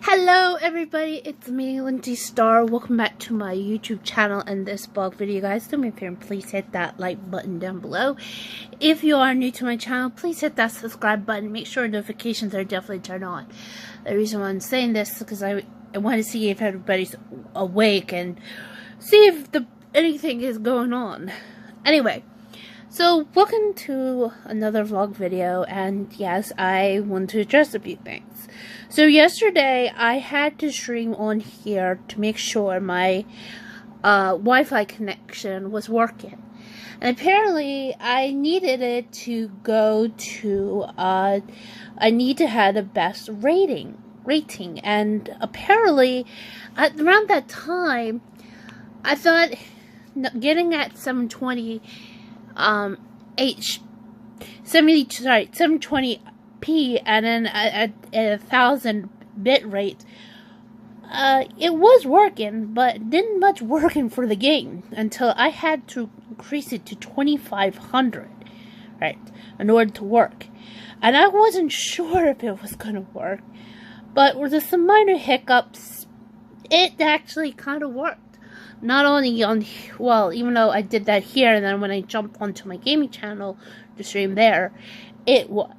Hello everybody, it's me, Lindsay Star. Welcome back to my YouTube channel and this vlog video, guys. Do me a favor, please hit that like button down below. If you are new to my channel, please hit that subscribe button. Make sure notifications are definitely turned on. The reason why I'm saying this is because I want to see if everybody's awake and see if anything is going on. Anyway, so welcome to another vlog video, and yes, I want to address a few things. So yesterday I had to stream on here to make sure my Wi-Fi connection was working, and apparently I needed it to go to I need to have the best rating, and apparently around that time I thought getting at 720 720p and then at 1000 bit rate, it was working, but didn't much working for the game until I had to increase it to 2500, right, in order to work. And I wasn't sure if it was gonna work, but with some minor hiccups, it actually kind of worked. Not only on, well, even though I did that here, and then when I jumped onto my gaming channel to stream there, it was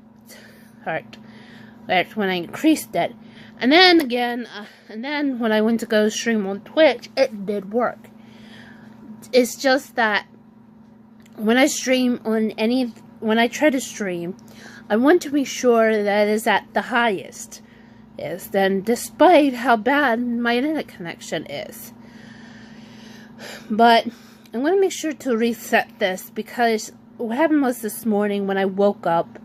hurt. That's when I increased it. And then again, and then when I went to go stream on Twitch, it did work. It's just that when I stream on when I try to stream, I want to be sure that it's at the highest. Then despite how bad my internet connection is. But I'm going to make sure to reset this, because what happened was this morning when I woke up,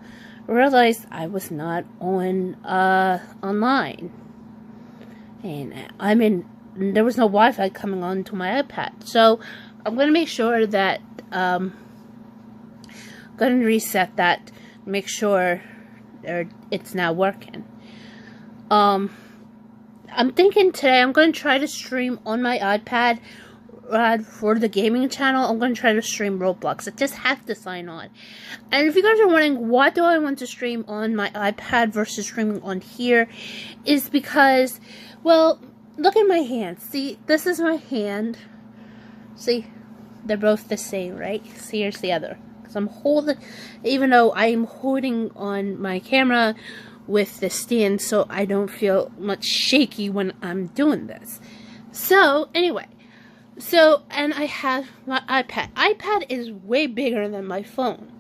I realized I was not on online. And there was no Wi-Fi coming on to my iPad. So I'm going to make sure that I'm going to reset that, make sure it's now working. I'm thinking today I'm going to try to stream on my iPad. For the gaming channel, I'm going to try to stream Roblox. I just have to sign on. And if you guys are wondering, why do I want to stream on my iPad versus streaming on here, is because, well, look at my hand. See, this is my hand. See, they're both the same, right? See, here's the other. Because I'm holding, even though I'm holding on my camera with the stand, so I don't feel much shaky when I'm doing this. So, anyway. So, and I have my iPad. iPad is way bigger than my phone.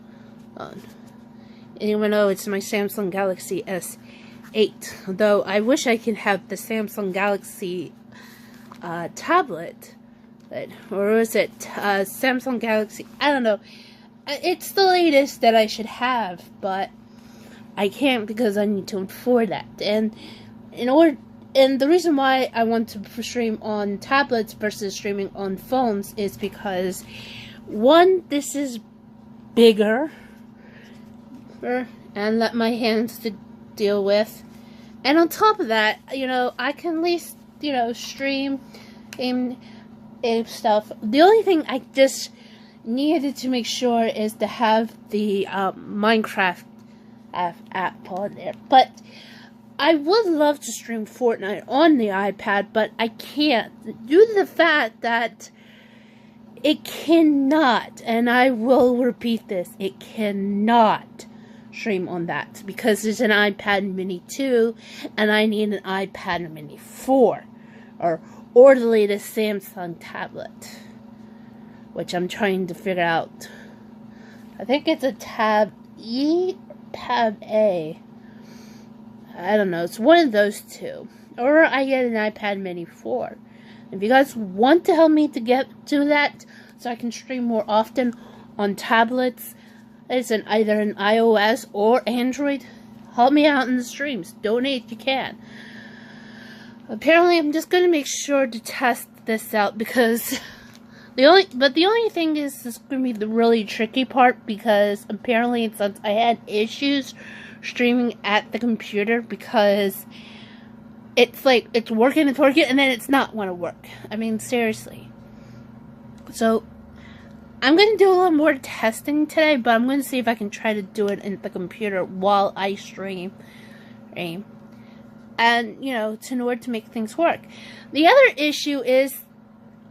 Even though it's my Samsung Galaxy S8. Though I wish I could have the Samsung Galaxy tablet. Or is it Samsung Galaxy? I don't know. It's the latest that I should have, but I can't because I need to afford that. And the reason why I want to stream on tablets versus streaming on phones is because, one, this is bigger and let my hands to deal with, and on top of that, I can at least, stream in stuff. The only thing I just needed to make sure is to have the Minecraft app on there, but I would love to stream Fortnite on the iPad, but I can't, due to the fact that it cannot, and I will repeat this, it cannot stream on that, because there's an iPad Mini 2, and I need an iPad Mini 4, or the latest Samsung tablet, which I'm trying to figure out. I think it's a Tab E or Tab A. I don't know, it's one of those two. Or I get an iPad Mini 4. If you guys want to help me to get to that, so I can stream more often on tablets, it's either an iOS or Android, help me out in the streams. Donate if you can. Apparently, I'm just going to make sure to test this out, because the only thing is, this is going to be the really tricky part, because apparently, since I had issues streaming at the computer, because it's like it's working, and then it's not want to work. I mean, seriously. So I'm going to do a little more testing today, but I'm going to see if I can try to do it in the computer while I stream. and, you know, in order to make things work. The other issue is,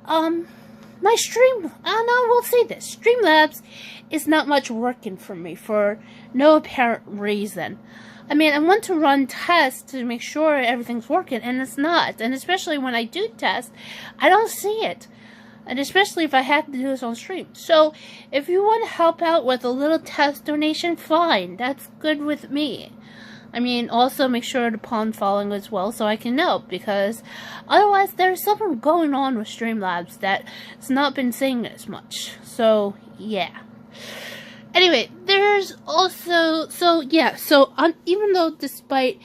my stream, no, we'll say this, Streamlabs is not much working for me for no apparent reason. I mean, I want to run tests to make sure everything's working, and it's not. And especially when I do test, I don't see it. And especially if I have to do this on stream. So, if you want to help out with a little test donation, fine. That's good with me. I mean, also make sure to pawn following as well so I can know. Because otherwise, there's something going on with Streamlabs that's not been saying as much. So, yeah. Anyway, there's also, even though despite,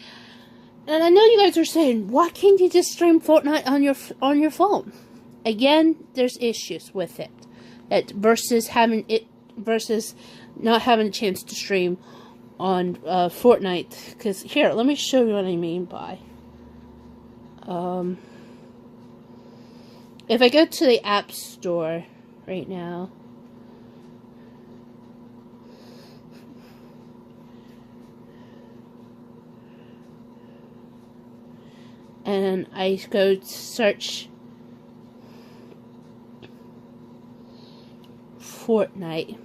and I know you guys are saying, why can't you just stream Fortnite on your phone? Again, there's issues with it. Versus not having a chance to stream on Fortnite. Because here, let me show you what I mean by. If I go to the App Store right now. And I go to search Fortnite.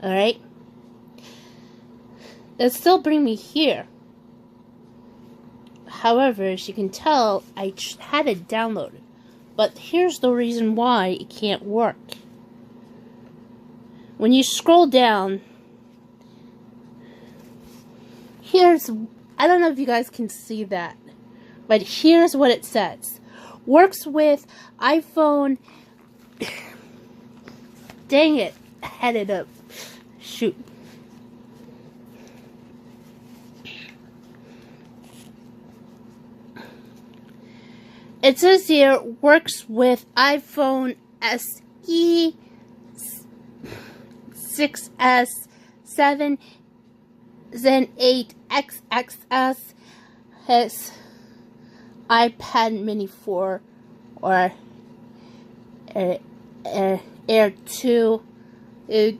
Alright. It'll still bring me here. However, as you can tell, I had it downloaded. But here's the reason why it can't work. When you scroll down, I don't know if you guys can see that, but here's what it says. Works with iPhone. Dang it. I had it up. Shoot. It says here, works with iPhone SE, 6S, 7, Zen 8, XXS, has iPad Mini 4, or Air 2,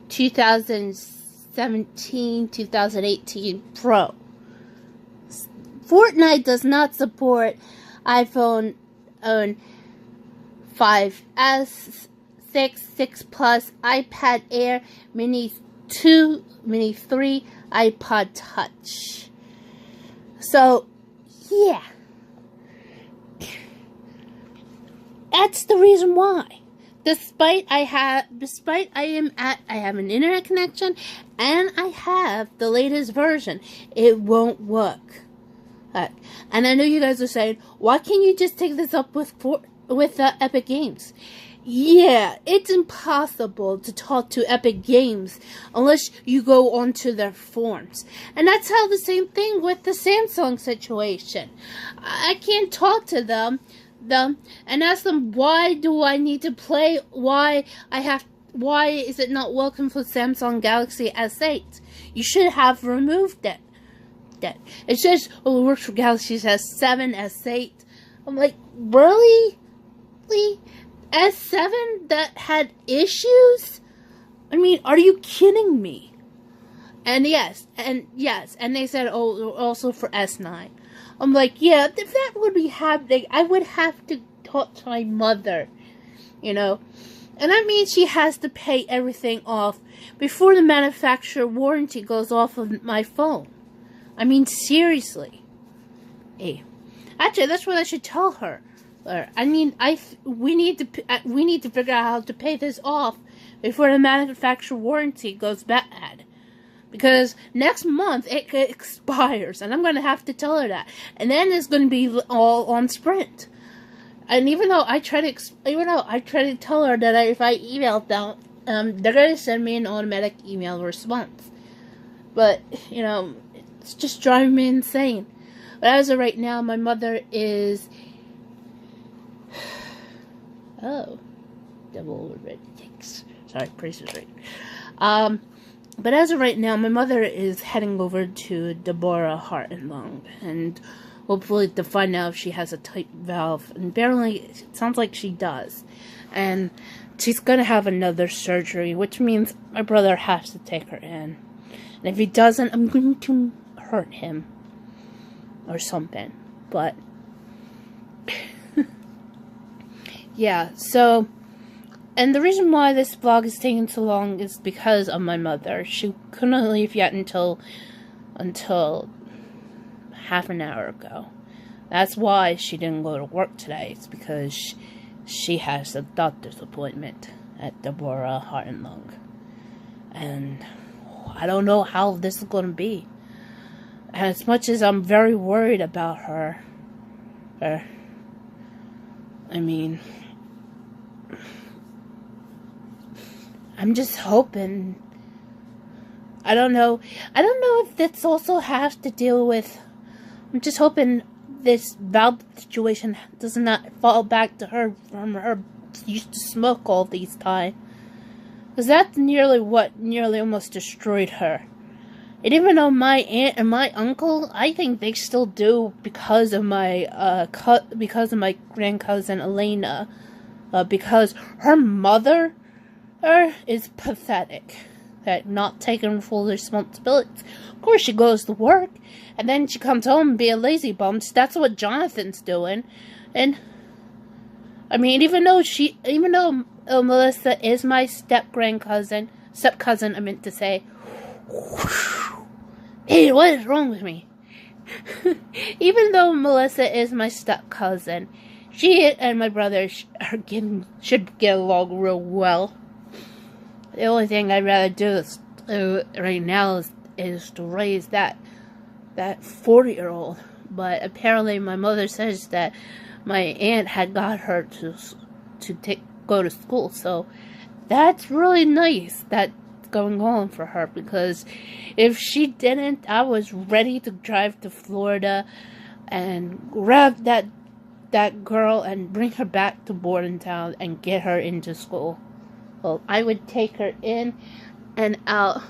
2017, 2018 Pro. Fortnite does not support iPhone 5S, 6 Plus, iPad Air, Mini 2, Mini 3, iPod Touch. So, yeah. That's the reason why. Despite I have an internet connection and I have the latest version, it won't work. And I know you guys are saying, why can't you just take this up with Epic Games? Yeah, it's impossible to talk to Epic Games unless you go onto their forums. And that's how the same thing with the Samsung situation. I can't talk to them and ask them, why do I need to play, why is it not welcome for Samsung Galaxy S8? You should have removed it. It says, oh, it works for Galaxy S7, S8. I'm like, really? S7 that had issues? I mean, are you kidding me? And yes, and they said, oh, also for S9. I'm like, yeah, if that would be happening, I would have to talk to my mother, you know. And that means she has to pay everything off before the manufacturer warranty goes off of my phone. I mean, seriously. Hey, actually, that's what I should tell her. I mean, we need to figure out how to pay this off before the manufacturer warranty goes bad. Because next month it expires, and I'm going to have to tell her that. And then it's going to be all on Sprint. And even though I try to tell her that if I email them, they're going to send me an automatic email response. But, you know, it's just driving me insane. But as of right now, my mother is... Oh. Double red ticks. Sorry, price is right. But as of right now, my mother is heading over to Deborah Heart and Lung. And hopefully to find out if she has a tight valve. And apparently, it sounds like she does. And she's going to have another surgery, which means my brother has to take her in. And if he doesn't, I'm going to hurt him or something. But yeah, so, and the reason why this vlog is taking so long is because of my mother. She couldn't leave yet until half an hour ago. That's why she didn't go to work today. It's because she has a doctor's appointment at Deborah Heart and Lung. And I don't know how this is going to be. And as much as I'm very worried about her, I mean, I'm just hoping. I don't know if this also has to deal with. I'm just hoping this valve situation does not fall back to her from her used to smoke all these time. Because that's nearly almost destroyed her. And even though my aunt and my uncle, I think they still do because of my grand cousin Elena, because her mother is pathetic at not taking full responsibilities. Of course, she goes to work, and then she comes home and be a lazy bum. That's what Jonathan's doing. And I mean, even though Melissa is my step cousin, I meant to say. Hey, what is wrong with me? Even though Melissa is my step cousin, she and my brother should get along real well. The only thing I'd rather do right now is to raise that 40-year-old. But apparently, my mother says that my aunt had got her to go to school, so that's really nice that's going on for her, because if she didn't, I was ready to drive to Florida and grab that girl and bring her back to Bordentown and get her into school. Well, I would take her in and out.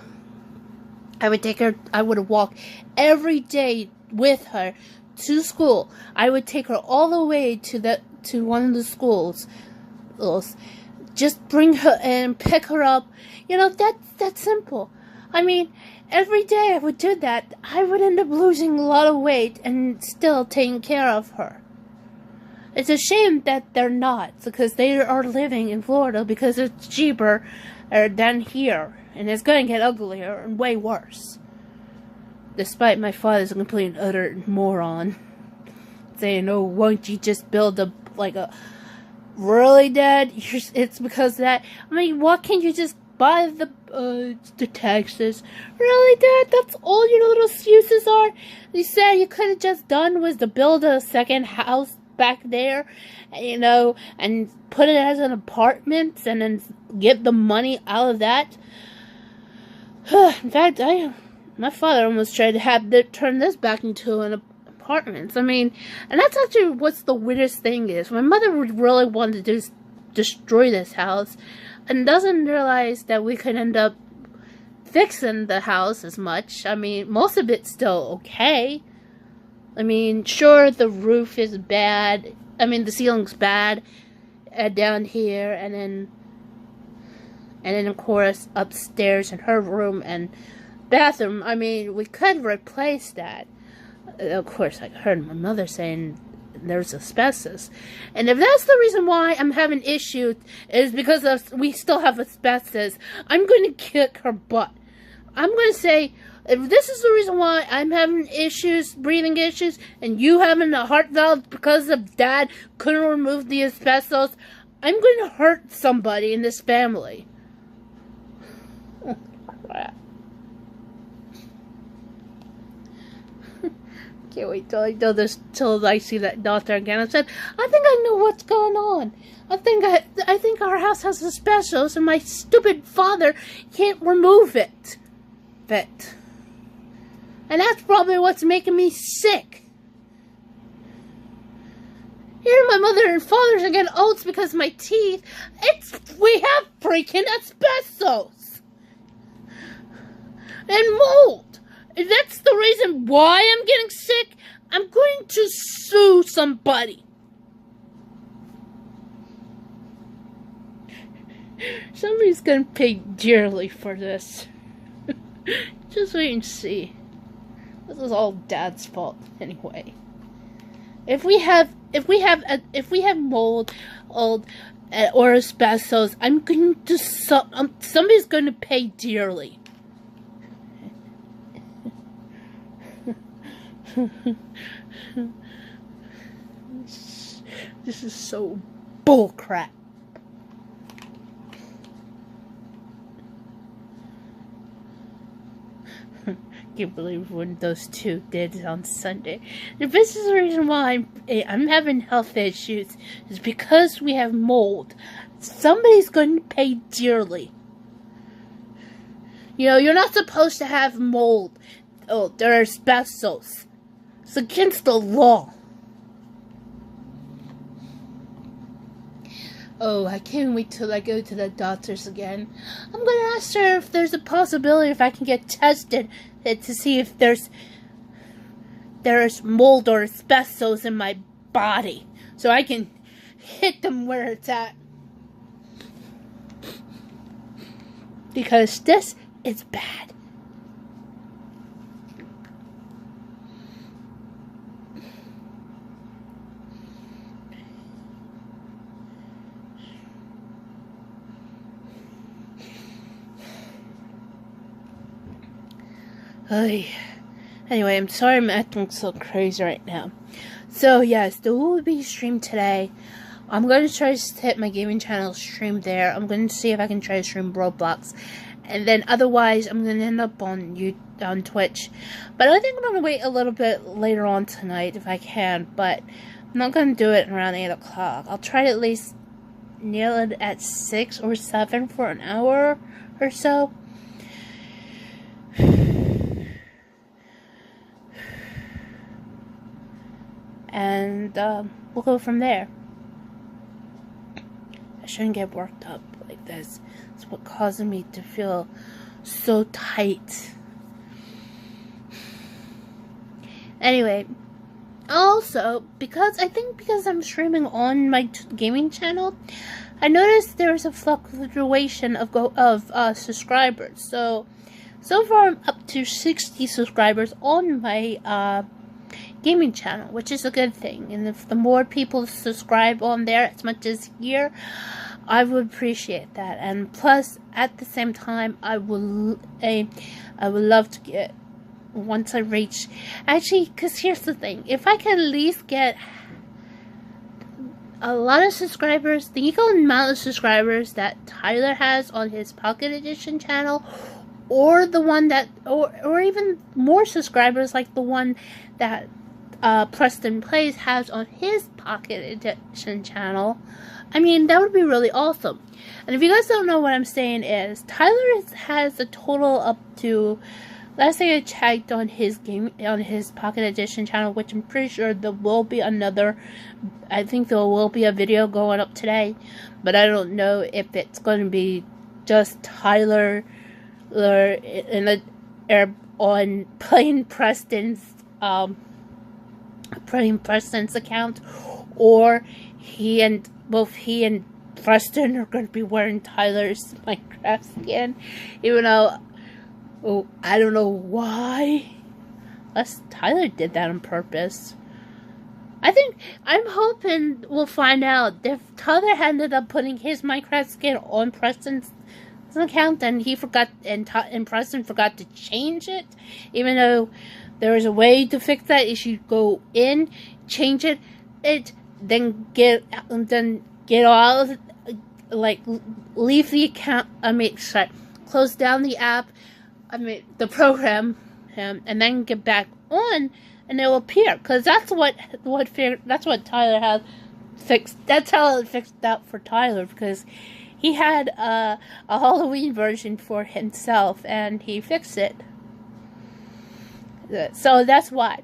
I would walk every day with her to school. I would take her all the way to one of the schools. Just bring her in, pick her up. You know, that's simple. I mean, every day I would do that. I would end up losing a lot of weight and still taking care of her. It's a shame that they're not, because they are living in Florida because it's cheaper than here. And it's going to get uglier and way worse. Despite my father's a complete and utter moron. Saying, oh, won't you just build a really, Dad? It's because that. I mean, why can't you just buy the taxes? Really, Dad? That's all your little excuses are? You said you could have just done was to build a second house back there, you know, and put it as an apartment and then get the money out of that. In fact, my father almost tried to turn this back into an apartment. I mean, and that's actually what's the weirdest thing is. My mother would really want to destroy this house and doesn't realize that we could end up fixing the house as much. I mean, most of it's still okay. I mean, sure, the roof is bad. I mean, the ceiling's bad down here, and then of course upstairs in her room and bathroom. I mean, we could replace that. Of course, I heard my mother saying there's asbestos, and if that's the reason why I'm having issues is because we still have asbestos, I'm going to kick her butt. I'm going to say, if this is the reason why I'm having issues, breathing issues, and you having a heart valve because of Dad couldn't remove the asbestos, I'm going to hurt somebody in this family. Oh, crap. Can't wait till I do this, till I see that doctor again. I said, I think I know what's going on. I think our house has asbestos, and my stupid father can't remove it. And that's probably what's making me sick. Here my mother and father's are getting oats because of my teeth. We have freaking asbestos. And mold. If that's the reason why I'm getting sick, I'm going to sue somebody. Somebody's going to pay dearly for this. Just wait and see. This is all Dad's fault anyway. If we have mold, or asbestos, I'm going to somebody's going to pay dearly. This is so bullcrap. Can't believe what those two did on Sunday. The biggest reason why I'm having health issues is because we have mold. Somebody's going to pay dearly. You know, you're not supposed to have mold. Oh, there are asbestos. It's against the law. Oh, I can't wait till I go to the doctors again. I'm gonna ask her if there's a possibility if I can get tested to see if there's mold or asbestos in my body, so I can hit them where it's at. Because this is bad. Anyway, I'm sorry I'm acting so crazy right now. So, yes, there will be a stream today. I'm going to try to hit my gaming channel stream there. I'm going to see if I can try to stream Roblox. And then, otherwise, I'm going to end up on Twitch. But I think I'm going to wait a little bit later on tonight if I can. But I'm not going to do it around 8 o'clock. I'll try to at least nail it at 6 or 7 for an hour or so. And we'll go from there. I shouldn't get worked up like this. It's what causing me to feel so tight. Anyway, also because I'm streaming on my gaming channel, I noticed there's a fluctuation of subscribers. So far I'm up to 60 subscribers on my gaming channel, which is a good thing. And if the more people subscribe on there as much as here, I would appreciate that. And plus, at the same time, I would love to get, once I reach, actually, because here's the thing, if I can at least get a lot of subscribers, the equal amount of subscribers that Tyler has on his Pocket Edition channel, or the one that, or even more subscribers like the one that Preston Plays has on his Pocket Edition channel, I mean, that would be really awesome. And if you guys don't know what I'm saying is, Tyler has a total up to, last thing I checked on his Pocket Edition channel, which I'm pretty sure there will be another, I think there will be a video going up today, but I don't know if it's going to be just Tyler on playing Preston's account, or both he and Preston are going to be wearing Tyler's Minecraft skin, even though, I don't know why, unless Tyler did that on purpose. I'm hoping we'll find out if Tyler ended up putting his Minecraft skin on Preston's account, and he forgot, and Preston forgot to change it, even though there is a way to fix that. You should go in, change it, then get all, leave the account. Close down the app. The program, and then get back on, and it will appear. Because that's what Tyler has fixed. That's how it fixed out for Tyler, because he had a Halloween version for himself, and he fixed it. So that's why.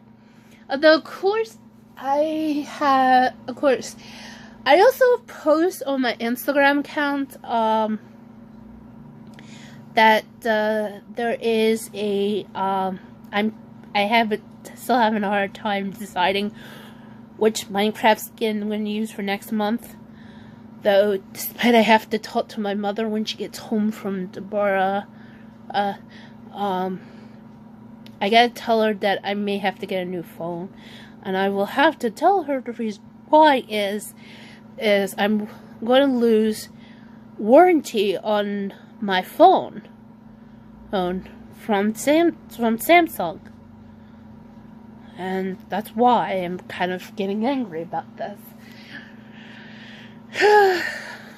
Although, of course, I also post on my Instagram account that there is a still having a hard time deciding which Minecraft skin I'm going to use for next month. Though, despite I have to talk to my mother when she gets home from Deborah, I gotta tell her that I may have to get a new phone, and I will have to tell her the reason why is I'm going to lose warranty on my phone from Samsung, and that's why I'm kind of getting angry about this.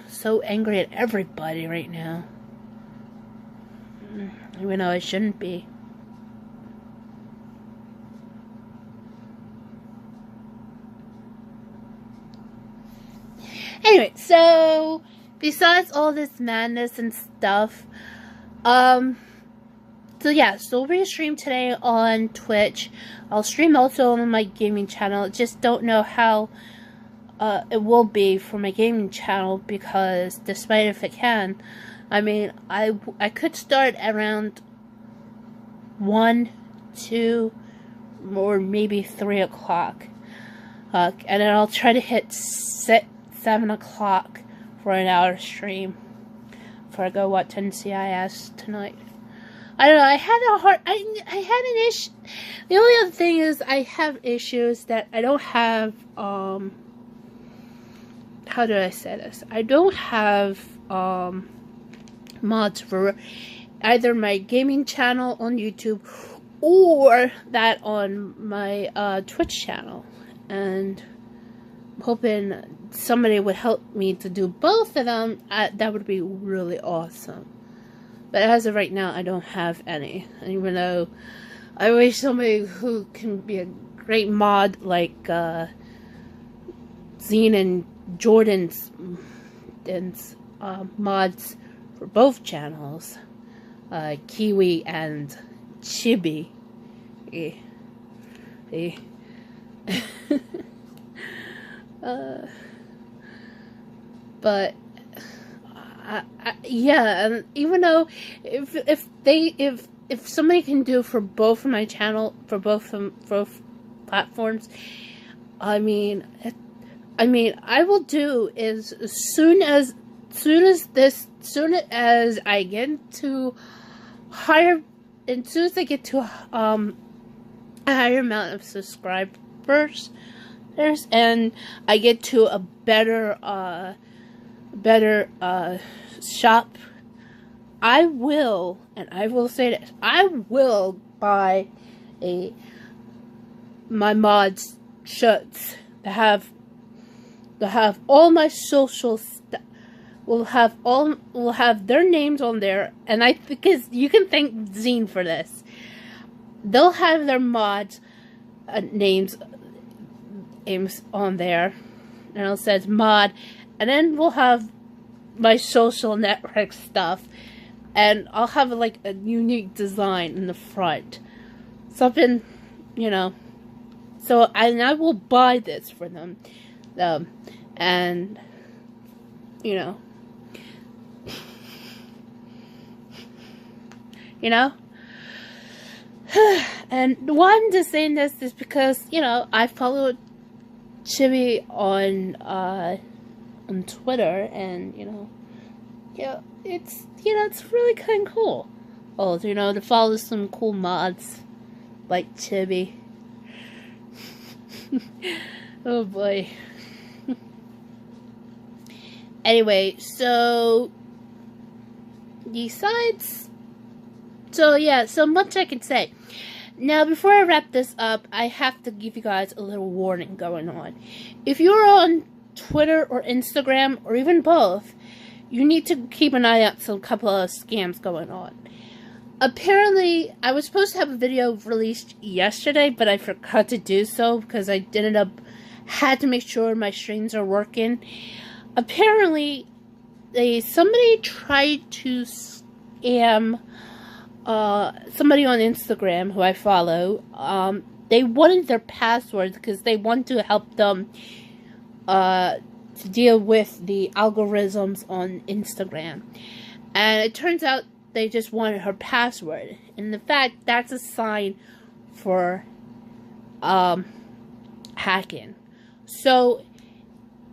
So angry at everybody right now, even though I shouldn't be. Anyway, so besides all this madness and stuff, so yeah, so we're gonna stream today on Twitch. I'll stream also on my gaming channel. Just don't know how it will be for my gaming channel, because despite if it can, I mean, I could start around 1, 2, or maybe 3 o'clock, and then I'll try to hit 7 o'clock for an hour stream before I go watch NCIS tonight. I don't know, I had an issue. The only other thing is I have issues that I don't have, how do I say this? I don't have, mods for either my gaming channel on YouTube or that on my, Twitch channel. And I'm hoping somebody would help me to do both of them. That would be really awesome. But as of right now, I don't have any. Even though I wish somebody who can be a great mod like Zine and Jordan's mods for both channels, Kiwi and Chibi. But yeah, and even though if somebody can do for both of my channel, for both platforms, I mean I will do is as soon as I get to higher, as soon as I get to a higher amount of subscribers, and I get to a better shop, I will say this, I will buy my mods shirts that have all my social stuff. Will have their names on there, and because you can thank Zine for this. They'll have their mods names on there, and it says mod, and then we'll have my social network stuff, and I'll have like a unique design in the front, something, you know. So I will buy this for them, and you know. And why I'm just saying this is because, you know, I followed Chibi on Twitter, and it's really kind of cool. Oh, to follow some cool mods like Chibi. Oh boy. Anyway, so much I can say. Now, before I wrap this up, I have to give you guys a little warning going on. If you're on Twitter or Instagram, or even both, you need to keep an eye out for a couple of scams going on. Apparently, I was supposed to have a video released yesterday, but I forgot to do so because I had to make sure my streams are working. Apparently, somebody tried to scam somebody on Instagram who I follow. They wanted their passwords because they want to help them to deal with the algorithms on Instagram. And it turns out they just wanted her password. And in fact, that's a sign for hacking. So,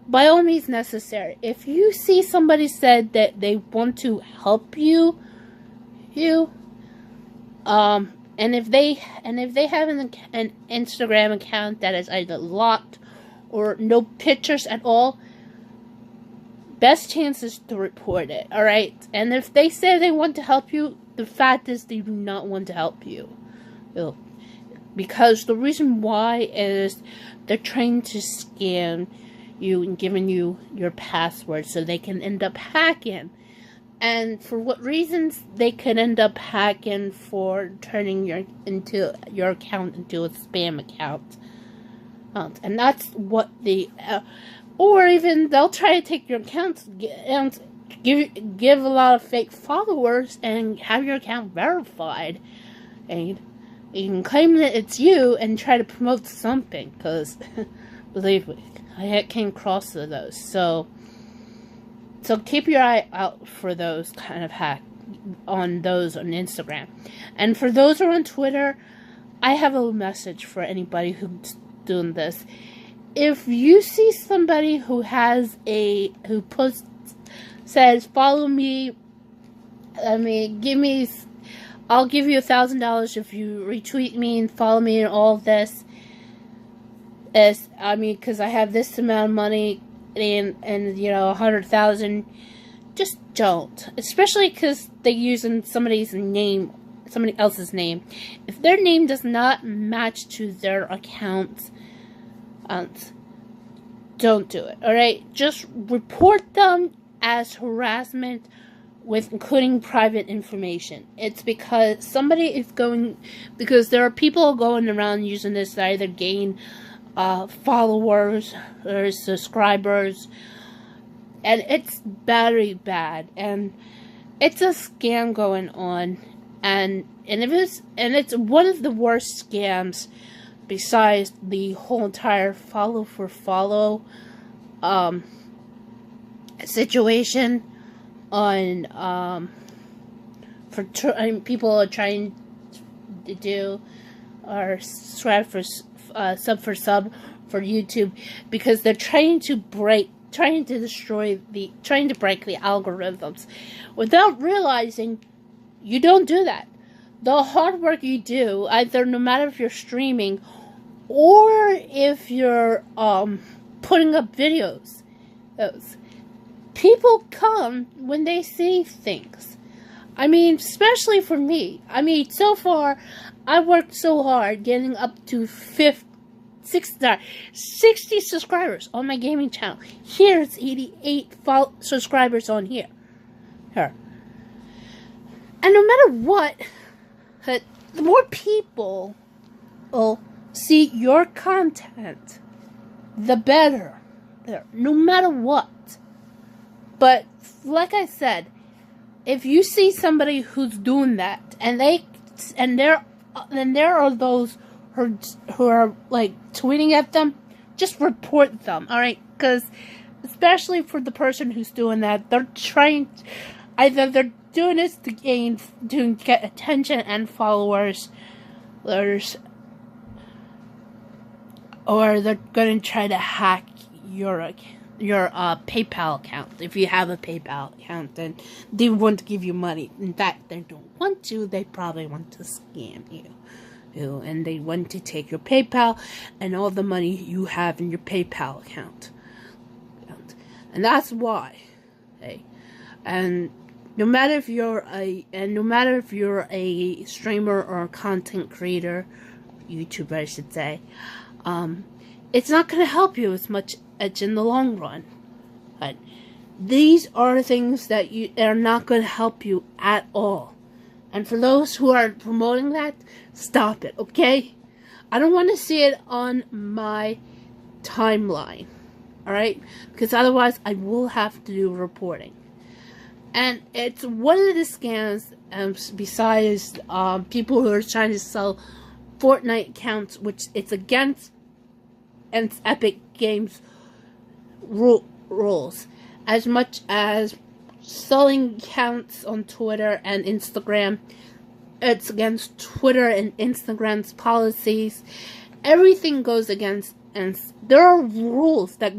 by all means necessary, if you see somebody said that they want to help you, And if they have an Instagram account that is either locked or no pictures at all, best chance is to report it, alright? And if they say they want to help you, the fact is they do not want to help you. Because the reason why is they're trying to scam you and giving you your password so they can end up hacking. And for what reasons they could end up hacking for turning your account into a spam account. And that's what or even they'll try to take your account and give a lot of fake followers and have your account verified. And you can claim that it's you and try to promote something, because believe me, I came across those. So keep your eye out for those kind of hacks on Instagram. And for those who are on Twitter, I have a message for anybody who's doing this. If you see somebody who says, follow me, I'll give you $1,000 if you retweet me and follow me and all of this. Because I have this amount of money and 100,000. Just don't. Especially because they're using somebody else's name. If their name does not match to their account, don't do it. Alright? Just report them as harassment with including private information. It's because because there are people going around using this to either gain followers or subscribers, and it's very bad, and it's a scam going on, and it's one of the worst scams besides the whole entire follow for follow situation on people are trying to do, or subscribe for sub for YouTube, because they're trying to break the algorithms without realizing you don't do that. The hard work you do, no matter if you're streaming or if you're putting up videos, people come when they see things. Especially for me. So far, I worked so hard getting up to 60 subscribers on my gaming channel. Here's 88 subscribers on here. And no matter what, the more people will see your content, the better. No matter what. But, like I said, if you see somebody who's doing that, and there are those who are tweeting at them, just report them, alright? Because especially for the person who's doing that, they're doing this to get attention and followers, or they're going to try to hack your PayPal account. If you have a PayPal account, then they want to give you money. In fact, they don't want to. They probably want to scam you. And they want to take your PayPal and all the money you have in your PayPal account. And that's why. Okay? And no matter if you're a streamer or a content creator, YouTuber I should say, it's not going to help you as much as in the long run. But these are things that are not going to help you at all. And for those who are promoting that, stop it, okay? I don't want to see it on my timeline, alright? Because otherwise I will have to do reporting. And it's one of the scams, besides people who are trying to sell Fortnite accounts, which it's against Epic Games rules, as much as selling accounts on Twitter and Instagram. It's against Twitter and Instagram's policies. Everything goes against, and there are rules that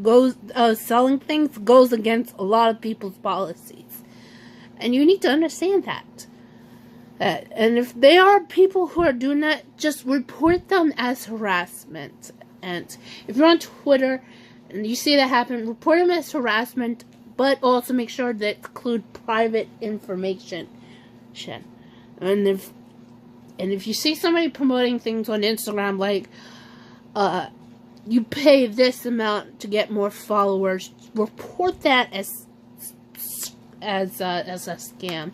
selling things goes against a lot of people's policies. And you need to understand that. And if there are people who are doing that, just report them as harassment. And if you're on Twitter and you see that happen, report them as harassment, but also make sure that include private information. And if you see somebody promoting things on Instagram like you pay this amount to get more followers, report that as a scam.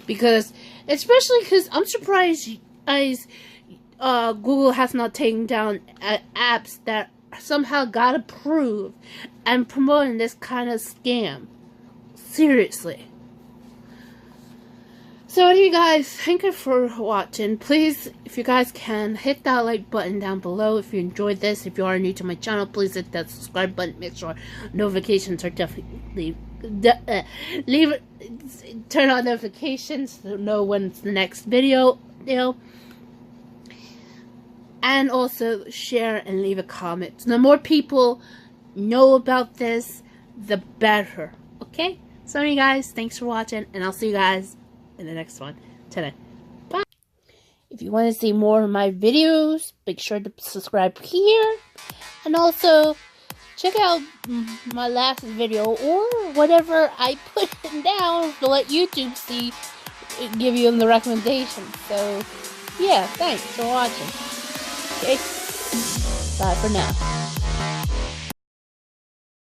Because especially because I'm surprised Google has not taken down apps that somehow got approved and promoting this kind of scam. Seriously. So anyway guys, thank you for watching. Please, if you guys can, hit that like button down below if you enjoyed this. If you are new to my channel, please hit that subscribe button. Make sure notifications are definitely turn on notifications to know when's the next video. And also share and leave a comment. The more people know about this, the better. Okay? So anyway guys, thanks for watching, and I'll see you guys in the next one today. Bye. If you want to see more of my videos, make sure to subscribe here. And also, check out my last video or whatever I put down to let YouTube see, give you the recommendation. So, yeah, thanks for watching. Okay? Bye for now.